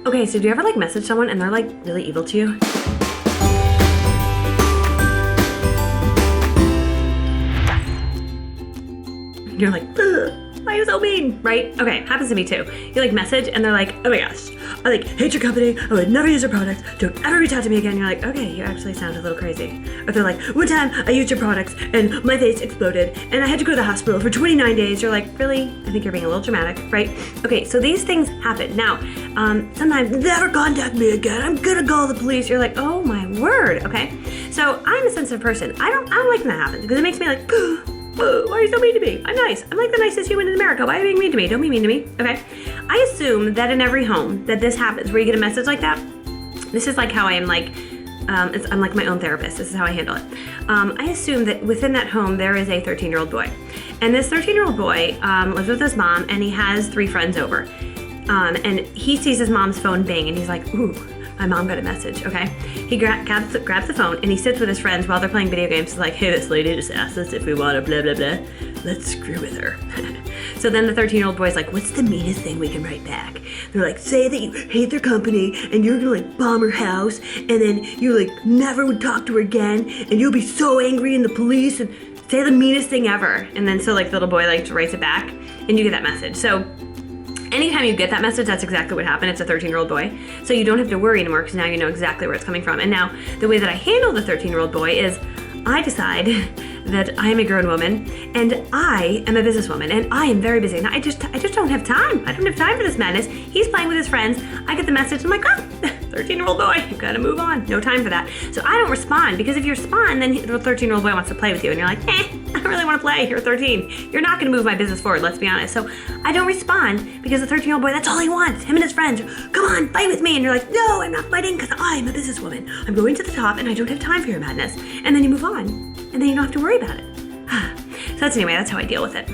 Okay, so do you ever like message someone and they're like really evil to you? You're like, ugh, why are you so mean, right? Okay, happens to me too. You like message and they're like, oh my gosh, I like hate your company, I would never use your products, don't ever reach out to me again. You're like, okay, you actually sound a little crazy. Or they're like, one time I used your products and my face exploded and I had to go to the hospital for 29 days. You're like, really? I think you're being a little dramatic, right? Okay, so these things happen. Now, sometimes never contact me again, I'm gonna call the police. You're like, oh my word, okay? So I'm a sensitive person. I don't like when that happens because it makes me like, why are you so mean to me? I'm nice. I'm like the nicest human in America. Why are you being mean to me? Don't be mean to me, okay? I assume that in every home that this happens, where you get a message like that, this is like how I am like, I'm like my own therapist. This is how I handle it. I assume that within that home, there is a 13-year-old boy. And this 13-year-old boy lives with his mom and he has 3 friends over. And he sees his mom's phone bing and he's like, ooh, my mom got a message, okay? He grabs the phone and he sits with his friends while they're playing video games. He's like, hey, this lady just asked us if we want to blah, blah, blah. Let's screw with her. So then the 13-year-old boy's like, what's the meanest thing we can write back? They're like, say that you hate their company and you're gonna like bomb her house and then you like never would talk to her again and you'll be so angry and the police and say the meanest thing ever. And then so like the little boy like writes it back and you get that message. So anytime you get that message, that's exactly what happened. It's a 13-year-old boy. So you don't have to worry anymore because now you know exactly where it's coming from. And now the way that I handle the 13-year-old boy is I decide that I am a grown woman and I am a businesswoman and I am very busy. And I just don't have time. I don't have time for this madness. He's playing with his friends. I get the message. I'm like, oh, 13-year-old boy, you gotta move on. No time for that. So I don't respond because if you respond, then the 13-year-old boy wants to play with you and you're like, I don't really want to play. You're 13. You're not gonna move my business forward, let's be honest. So I don't respond because the 13-year-old boy, that's all he wants. Him and his friends, come on, fight with me. And you're like, no, I'm not fighting because I'm a businesswoman. I'm going to the top and I don't have time for your madness. And then you move on and then you don't have to worry about it. So that's how I deal with it.